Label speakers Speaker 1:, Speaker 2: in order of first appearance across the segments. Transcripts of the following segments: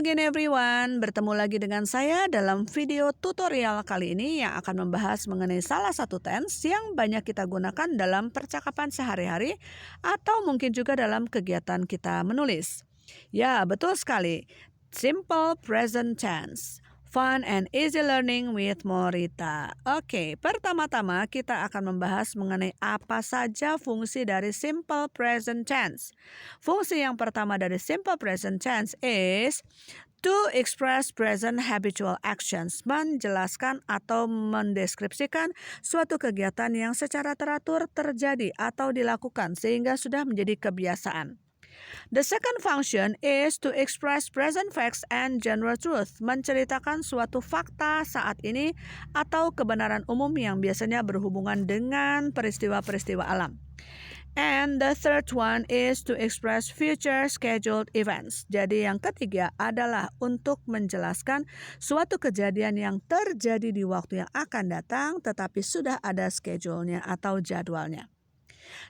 Speaker 1: again everyone, bertemu lagi dengan saya dalam video tutorial kali ini yang akan membahas mengenai salah satu tense yang banyak kita gunakan dalam percakapan sehari-hari atau mungkin juga dalam kegiatan kita menulis. Ya, betul sekali. Simple present tense. Fun and easy learning with Morita. Oke, pertama-tama kita akan membahas mengenai apa saja fungsi dari simple present tense. Fungsi yang pertama dari simple present tense is to express present habitual actions, menjelaskan atau mendeskripsikan suatu kegiatan yang secara teratur terjadi atau dilakukan sehingga sudah menjadi kebiasaan. The second function is to express present facts and general truth, menceritakan suatu fakta saat ini atau kebenaran umum yang biasanya berhubungan dengan peristiwa-peristiwa alam. And the third one is to express future scheduled events. Jadi yang ketiga adalah untuk menjelaskan suatu kejadian yang terjadi di waktu yang akan datang tetapi sudah ada schedule-nya atau jadwalnya.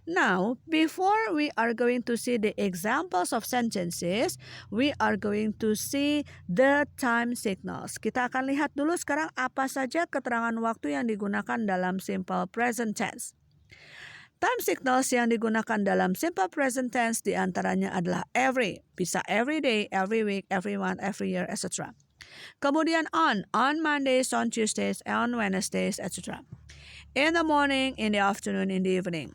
Speaker 1: Now, before we are going to see the examples of sentences, we are going to see the time signals. Kita akan lihat dulu sekarang apa saja keterangan waktu yang digunakan dalam simple present tense. Time signals yang digunakan dalam simple present tense diantaranya adalah every, bisa every day, every week, every month, every year, etc. Kemudian on Mondays, on Tuesdays, on Wednesdays, etc. In the morning, in the afternoon, in the evening.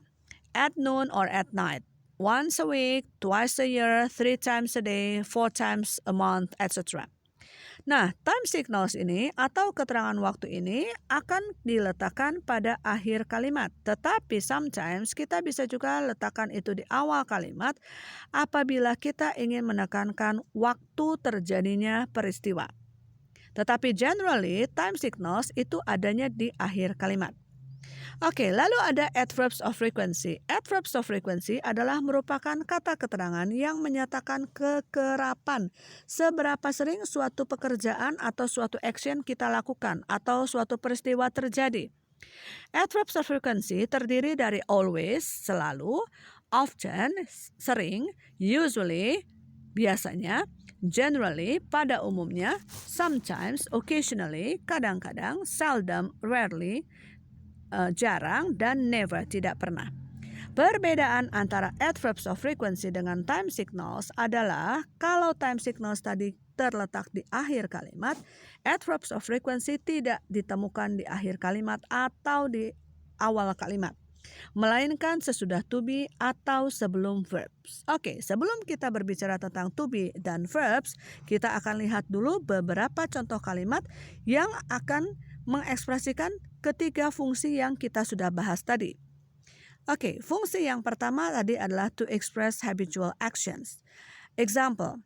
Speaker 1: At noon or at night, once a week, twice a year, 3 times a day, 4 times a month, etc. Nah, time signals ini atau keterangan waktu ini akan diletakkan pada akhir kalimat. Tetapi sometimes kita bisa juga letakkan itu di awal kalimat apabila kita ingin menekankan waktu terjadinya peristiwa. Tetapi generally, time signals itu adanya di akhir kalimat. Oke, lalu ada adverbs of frequency. Adverbs of frequency adalah merupakan kata keterangan yang menyatakan kekerapan. Seberapa sering suatu pekerjaan atau suatu action kita lakukan atau suatu peristiwa terjadi. Adverbs of frequency terdiri dari always, selalu, often, sering, usually, biasanya, generally, pada umumnya, sometimes, occasionally, kadang-kadang, seldom, rarely, jarang, dan never, tidak pernah. Perbedaan antara adverbs of frequency dengan time signals adalah kalau time signals tadi terletak di akhir kalimat, adverbs of frequency tidak ditemukan di akhir kalimat atau di awal kalimat, melainkan sesudah to be atau sebelum verbs. Oke, sebelum kita berbicara tentang to be dan verbs, kita akan lihat dulu beberapa contoh kalimat yang akan mengekspresikan ketiga fungsi yang kita sudah bahas tadi. Oke, fungsi yang pertama tadi adalah to express habitual actions. Example,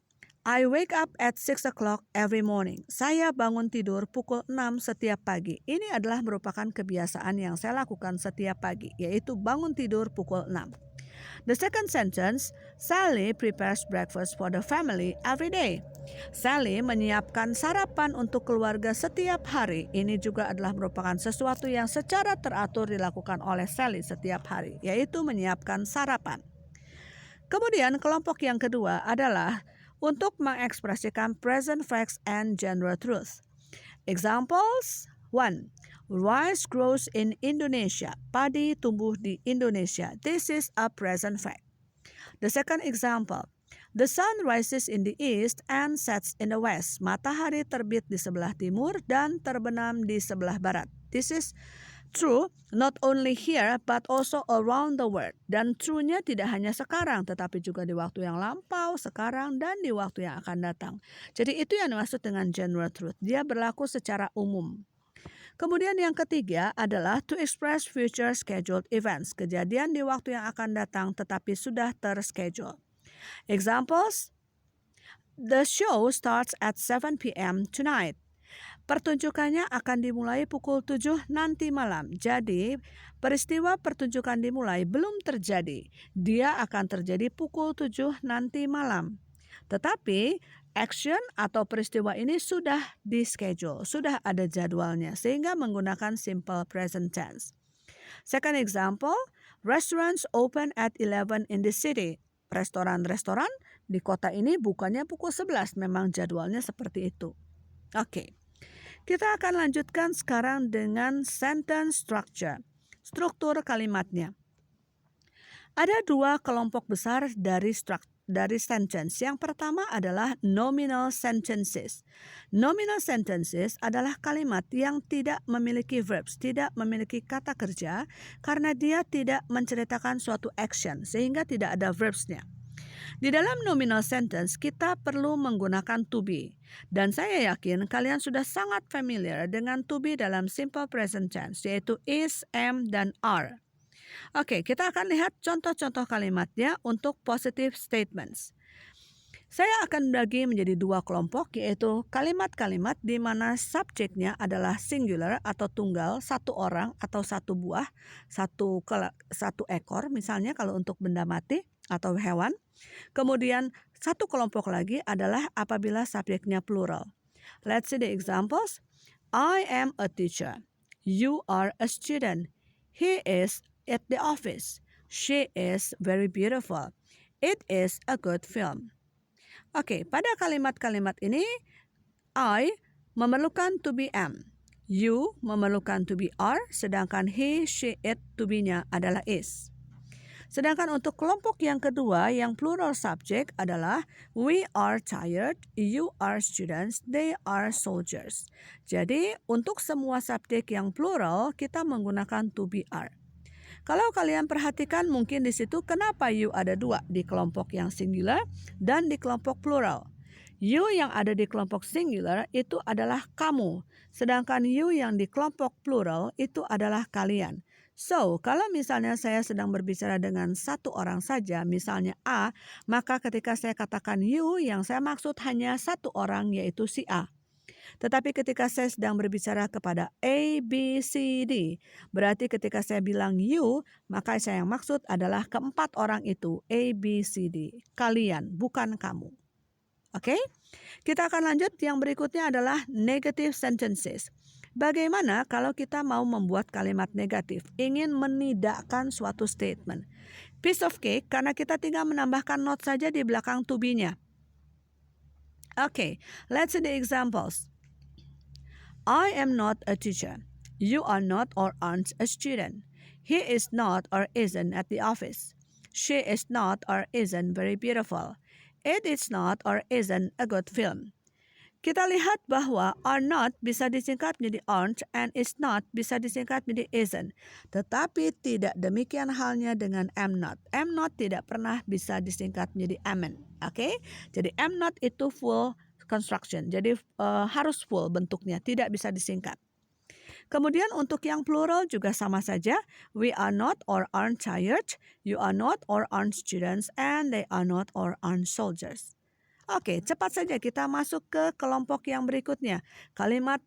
Speaker 1: I wake up at 6 o'clock every morning. Saya bangun tidur pukul 6 setiap pagi. Ini adalah merupakan kebiasaan yang saya lakukan setiap pagi, yaitu bangun tidur pukul 6. The second sentence, Sally prepares breakfast for the family every day. Sally menyiapkan sarapan untuk keluarga setiap hari. Ini juga adalah merupakan sesuatu yang secara teratur dilakukan oleh Sally setiap hari, yaitu menyiapkan sarapan. Kemudian kelompok yang kedua adalah untuk mengekspresikan present facts and general truth. Examples, 1. Rice grows in Indonesia. Padi tumbuh di Indonesia. This is a present fact. The second example, the sun rises in the east and sets in the west. Matahari terbit di sebelah timur dan terbenam di sebelah barat. This is true not only here but also around the world. Dan true-nya tidak hanya sekarang tetapi juga di waktu yang lampau, sekarang, dan di waktu yang akan datang. Jadi itu yang dimaksud dengan general truth. Dia berlaku secara umum. Kemudian yang ketiga adalah to express future scheduled events. Kejadian di waktu yang akan datang tetapi sudah terschedule. Examples, the show starts at 7 p.m. tonight. Pertunjukannya akan dimulai pukul 7 nanti malam. Jadi, peristiwa pertunjukan dimulai belum terjadi. Dia akan terjadi pukul 7 nanti malam. Tetapi, action atau peristiwa ini sudah di-schedule, sudah ada jadwalnya, sehingga menggunakan simple present tense. Second example, restaurants open at 11 in the city. restoran-restoran di kota ini bukanya pukul 11. Memang jadwalnya seperti itu. Oke. Kita akan lanjutkan sekarang dengan sentence structure. Struktur kalimatnya. Ada dua kelompok besar dari sentence. Yang pertama adalah nominal sentences. Nominal sentences adalah kalimat yang tidak memiliki verbs, tidak memiliki kata kerja, karena dia tidak menceritakan suatu action, sehingga tidak ada verbsnya. Di dalam nominal sentence, kita perlu menggunakan to be. Dan saya yakin kalian sudah sangat familiar dengan to be dalam simple present tense, yaitu is, am, dan are. Oke, kita akan lihat contoh-contoh kalimatnya untuk positive statements. Saya akan bagi menjadi dua kelompok, yaitu kalimat-kalimat di mana subjeknya adalah singular atau tunggal, satu orang atau satu buah, satu ekor misalnya kalau untuk benda mati atau hewan. Kemudian satu kelompok lagi adalah apabila subjeknya plural. Let's see the examples. I am a teacher. You are a student. He is at the office. She is very beautiful. It is a good film. Oke, pada kalimat-kalimat ini, I memerlukan to be am. You memerlukan to be are, sedangkan he, she, it to be-nya adalah is. Sedangkan untuk kelompok yang kedua, yang plural subject adalah we are tired, you are students, they are soldiers. Jadi, untuk semua subjek yang plural, kita menggunakan to be are. Kalau kalian perhatikan mungkin di situ kenapa you ada dua di kelompok yang singular dan di kelompok plural. You yang ada di kelompok singular itu adalah kamu, sedangkan you yang di kelompok plural itu adalah kalian. So, kalau misalnya saya sedang berbicara dengan satu orang saja, misalnya A, maka ketika saya katakan you, yang saya maksud hanya satu orang yaitu si A. Tetapi ketika saya sedang berbicara kepada A, B, C, D, berarti ketika saya bilang you, maka saya yang maksud adalah keempat orang itu, A, B, C, D. Kalian, bukan kamu. Oke? Kita akan lanjut. Yang berikutnya adalah negative sentences. Bagaimana kalau kita mau membuat kalimat negatif, ingin menidakkan suatu statement? Piece of cake, karena kita tinggal menambahkan not saja di belakang to be-nya. Oke, let's see the examples. I am not a teacher. You are not or aren't a student. He is not or isn't at the office. She is not or isn't very beautiful. It is not or isn't a good film. Kita lihat bahwa are not bisa disingkat menjadi aren't and is not bisa disingkat menjadi isn't. Tetapi tidak demikian halnya dengan am not. Am not tidak pernah bisa disingkat menjadi amn't. Oke? Jadi am not itu full construction. Jadi harus full bentuknya, tidak bisa disingkat. Kemudian untuk yang plural juga sama saja. We are not or aren't tired. You are not or aren't students. And they are not or aren't soldiers. Oke, cepat saja kita masuk ke kelompok yang berikutnya. Kalimat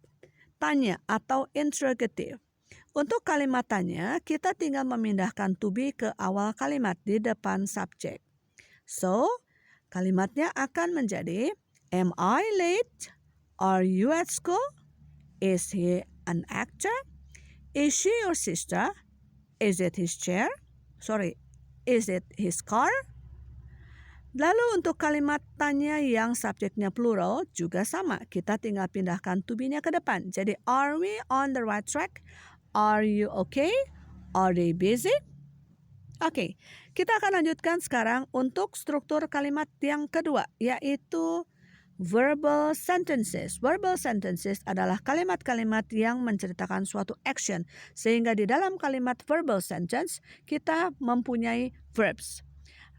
Speaker 1: tanya atau interrogative. Untuk kalimat tanya, kita tinggal memindahkan to be ke awal kalimat di depan subjek. So, kalimatnya akan menjadi am I late? Are you at school? Is he an actor? Is she your sister? Is it his chair? Is it his car? Lalu untuk kalimat tanya yang subjeknya plural juga sama. Kita tinggal pindahkan to be-nya ke depan. Jadi, are we on the right track? Are you okay? Are they busy? Oke, kita akan lanjutkan sekarang untuk struktur kalimat yang kedua, yaitu verbal sentences. Verbal sentences adalah kalimat-kalimat yang menceritakan suatu action. Sehingga di dalam kalimat verbal sentence, kita mempunyai verbs.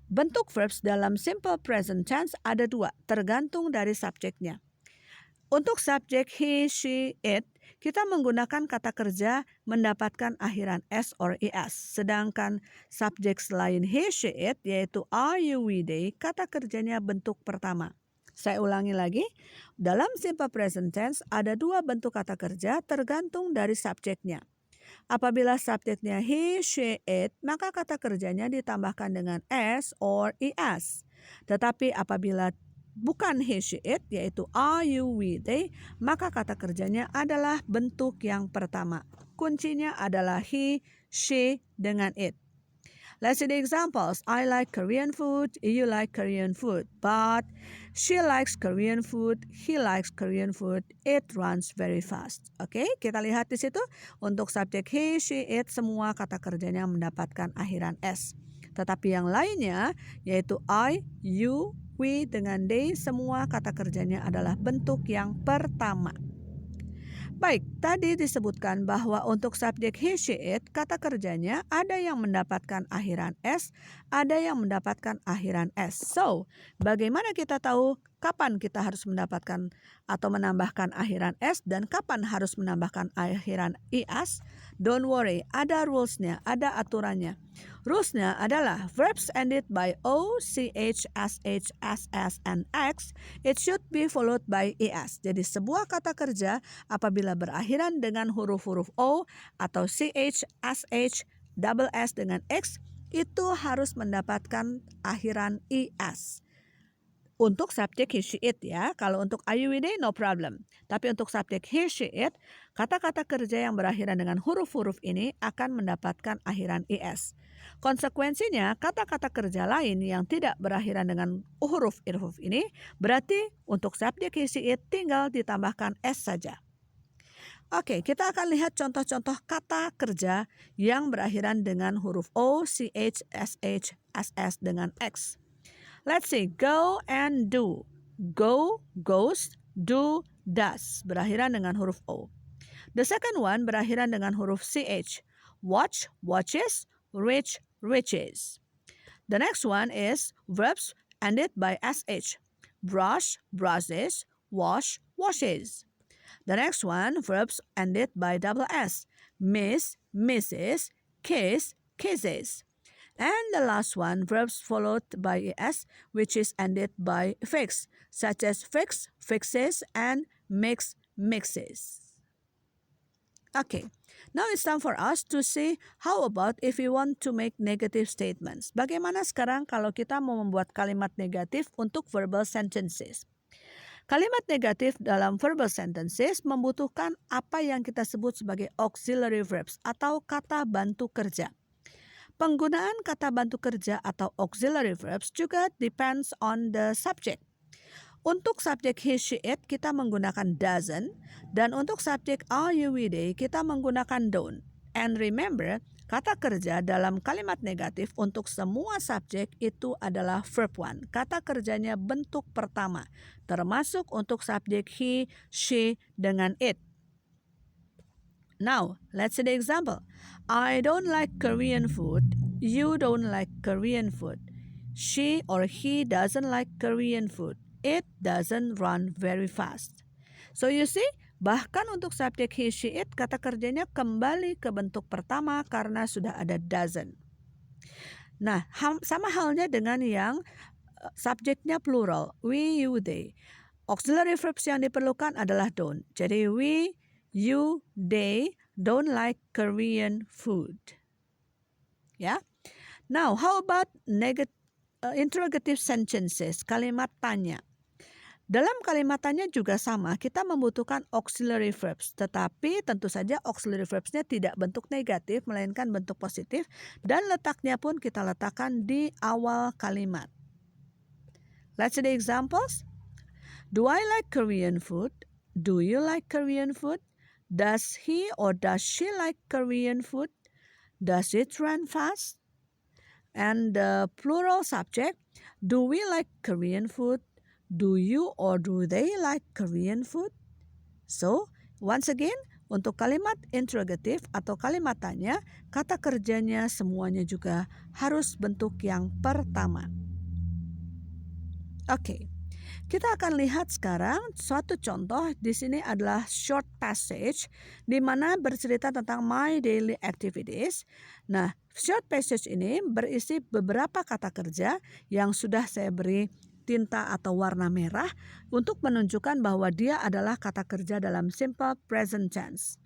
Speaker 1: Bentuk verbs dalam simple present tense ada dua, tergantung dari subjeknya. Untuk subjek he, she, it, kita menggunakan kata kerja mendapatkan akhiran s or es. Sedangkan subjek selain he, she, it, yaitu are, you, we, they, kata kerjanya bentuk pertama. Saya ulangi lagi, dalam simple present tense ada dua bentuk kata kerja tergantung dari subjeknya. Apabila subjeknya he, she, it, maka kata kerjanya ditambahkan dengan s or es. Tetapi apabila bukan he, she, it, yaitu are, you, we, they, maka kata kerjanya adalah bentuk yang pertama. Kuncinya adalah he, she, dengan it. Let's see the examples. I like Korean food, you like Korean food, but she likes Korean food, he likes Korean food, it runs very fast. Oke, kita lihat di situ untuk subjek he, she, it semua kata kerjanya mendapatkan akhiran s. Tetapi yang lainnya yaitu I, you, we dengan they semua kata kerjanya adalah bentuk yang pertama. Baik, tadi disebutkan bahwa untuk subjek he, she, it, kata kerjanya ada yang mendapatkan akhiran s, ada yang mendapatkan akhiran s. So, bagaimana kita tahu kapan kita harus mendapatkan atau menambahkan akhiran s dan kapan harus menambahkan akhiran is? Don't worry, ada rules-nya, ada aturannya. Rules-nya adalah verbs ended by o, ch, sh, ss, and x, it should be followed by es. Jadi sebuah kata kerja apabila berakhiran dengan huruf-huruf o atau ch, sh, double s dengan x, itu harus mendapatkan akhiran es. Untuk subjek he, she, it ya. Kalau untuk are you with it, no problem. Tapi untuk subjek he, she, it, kata-kata kerja yang berakhiran dengan huruf-huruf ini akan mendapatkan akhiran es. Konsekuensinya, kata-kata kerja lain yang tidak berakhiran dengan huruf-huruf ini, berarti untuk subjek he, she, it tinggal ditambahkan s saja. Oke, kita akan lihat contoh-contoh kata kerja yang berakhiran dengan huruf o, ch, sh, ss dengan x. Let's see, go and do. Go, goes, do, does. Berakhiran dengan huruf O. The second one berakhiran dengan huruf ch. Watch, watches, reach, reaches. The next one is verbs ended by sh. Brush, brushes, wash, washes. The next one, verbs ended by double s. Miss, misses, kiss, kisses. And the last one, verbs followed by es, which is ended by fix, such as fix, fixes, and mix, mixes. Okay, now it's time for us to see how about if we want to make negative statements. Bagaimana sekarang kalau kita mau membuat kalimat negatif untuk verbal sentences? Kalimat negatif dalam verbal sentences membutuhkan apa yang kita sebut sebagai auxiliary verbs atau kata bantu kerja. Penggunaan kata bantu kerja atau auxiliary verbs juga depends on the subject. Untuk subjek he, she, it kita menggunakan doesn't, dan untuk subjek are you, we, they kita menggunakan don't. And remember, kata kerja dalam kalimat negatif untuk semua subjek itu adalah verb one. Kata kerjanya bentuk pertama, termasuk untuk subjek he, she dengan it. Now, let's see the example. I don't like Korean food. You don't like Korean food. She or he doesn't like Korean food. It doesn't run very fast. So you see, bahkan untuk subjek he, she, it, kata kerjanya kembali ke bentuk pertama karena sudah ada doesn't. Nah, sama halnya dengan yang subjeknya plural, we, you, they. Auxiliary verbs yang diperlukan adalah don't. Jadi we, you, they don't like Korean food. Ya. Now, how about interrogative sentences, kalimat tanya. Dalam kalimat tanya juga sama, kita membutuhkan auxiliary verbs. Tetapi tentu saja auxiliary verbsnya tidak bentuk negatif, melainkan bentuk positif. Dan letaknya pun kita letakkan di awal kalimat. Let's see the examples. Do I like Korean food? Do you like Korean food? Does he or does she like Korean food? Does it run fast? And the plural subject, do we like Korean food? Do you or do they like Korean food? So, once again, untuk kalimat interrogative atau kalimat tanya, kata kerjanya semuanya juga harus bentuk yang pertama. Oke. Kita akan lihat sekarang suatu contoh. Di sini adalah short passage di mana bercerita tentang my daily activities. Nah, short passage ini berisi beberapa kata kerja yang sudah saya beri tinta atau warna merah untuk menunjukkan bahwa dia adalah kata kerja dalam simple present tense.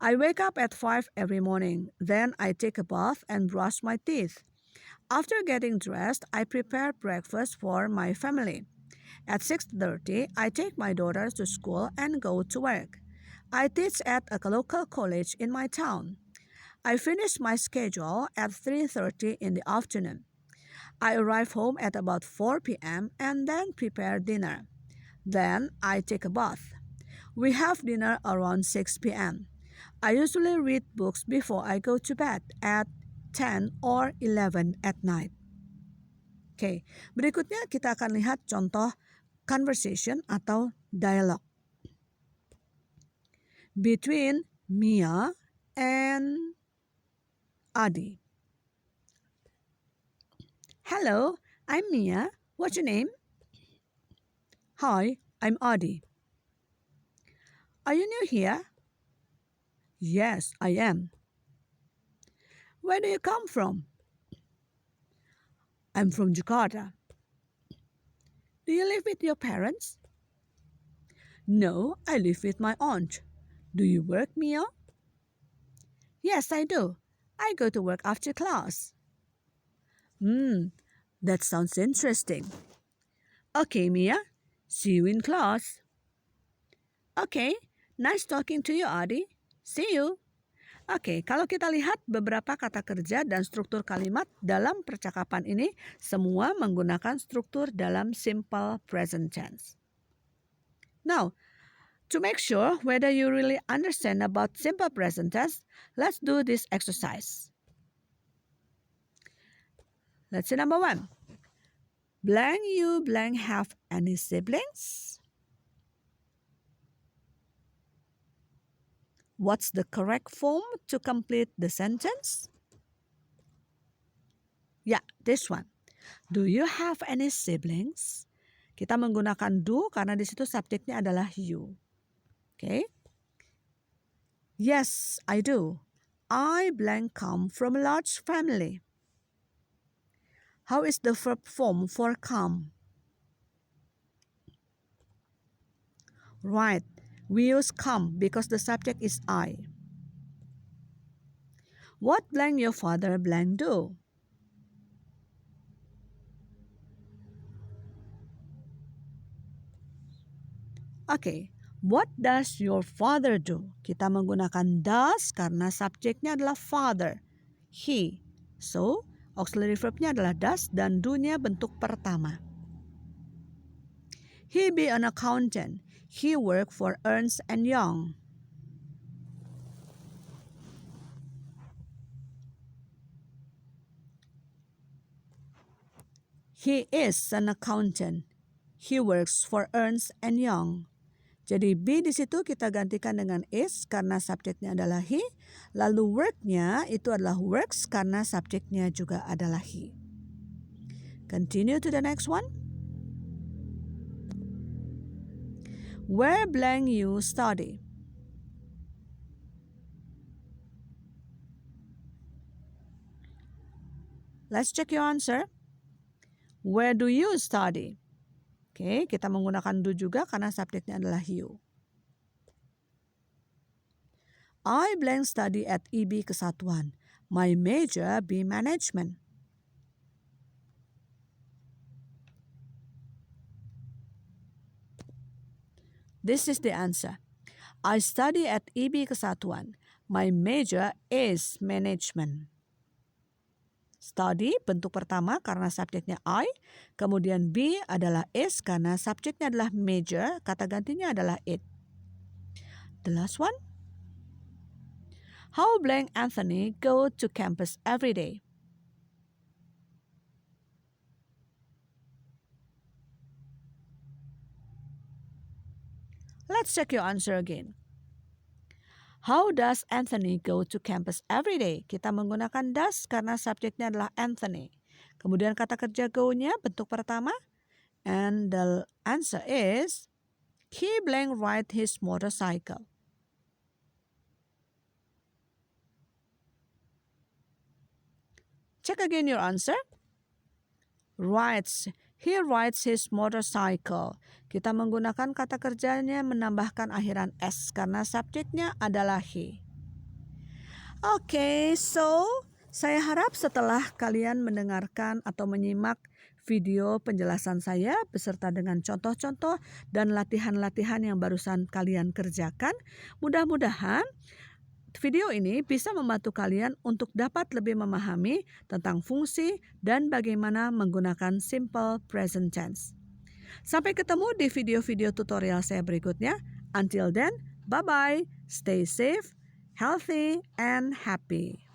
Speaker 1: I wake up at 5 every morning. Then I take a bath and brush my teeth. After getting dressed, I prepare breakfast for my family. At 6:30, I take my daughter to school and go to work. I teach at a local college in my town. I finish my schedule at 3:30 in the afternoon. I arrive home at about 4 p.m. and then prepare dinner. Then I take a bath. We have dinner around 6 p.m. I usually read books before I go to bed at 10 or 11 at night. Oke, berikutnya kita akan lihat contoh conversation atau dialog between Mia and Adi. Hello, I'm Mia. What's your name? Hi, I'm Adi. Are you new here? Yes, I am. Where do you come from? I'm from Jakarta. Do you live with your parents? No, I live with my aunt. Do you work, Mia? Yes, I do. I go to work after class. That sounds interesting. Okay, Mia. See you in class. Okay, nice talking to you, Adi. See you. Oke, kalau kita lihat beberapa kata kerja dan struktur kalimat dalam percakapan ini semua menggunakan struktur dalam simple present tense. Now, to make sure whether you really understand about simple present tense, let's do this exercise. Let's see number 1. Blank you blank have any siblings? What's the correct form to complete the sentence? Yeah, this one. Do you have any siblings? Kita menggunakan do karena di situ subjeknya adalah you. Okay? Yes, I do. I blank come from a large family. How is the verb form for come? Right. We use come because the subject is I. What blank your father blank do? Okay, what does your father do? Kita menggunakan does karena subjeknya adalah father, he. So, auxiliary verbnya adalah does dan do-nya bentuk pertama. He be an accountant. He work for Ernst & Young. He is an accountant. He works for Ernst & Young. Jadi be di situ kita gantikan dengan is karena subjeknya adalah he. Lalu work-nya itu adalah works karena subjeknya juga adalah he. Continue to the next one. Where blank you study? Let's check your answer. Where do you study? Oke, kita menggunakan do juga karena subjeknya adalah you. I blank study at IB Kesatuan. My major be management. This is the answer. I study at IB Kesatuan. My major is management. Study bentuk pertama karena subjeknya I, kemudian be adalah is karena subjeknya adalah major, kata gantinya adalah it. The last one. How blank Anthony go to campus every day? Let's check your answer again. How does Anthony go to campus every day? Kita menggunakan does karena subjeknya adalah Anthony. Kemudian kata kerja go-nya bentuk pertama. And the answer is, he blank ride his motorcycle. Check again your answer. Rides. He rides his motorcycle. Kita menggunakan kata kerjanya menambahkan akhiran s karena subjeknya adalah he. Oke, so saya harap setelah kalian mendengarkan atau menyimak video penjelasan saya beserta dengan contoh-contoh dan latihan-latihan yang barusan kalian kerjakan, mudah-mudahan video ini bisa membantu kalian untuk dapat lebih memahami tentang fungsi dan bagaimana menggunakan simple present tense. Sampai ketemu di video-video tutorial saya berikutnya. Until then, bye-bye. Stay safe, healthy, and happy.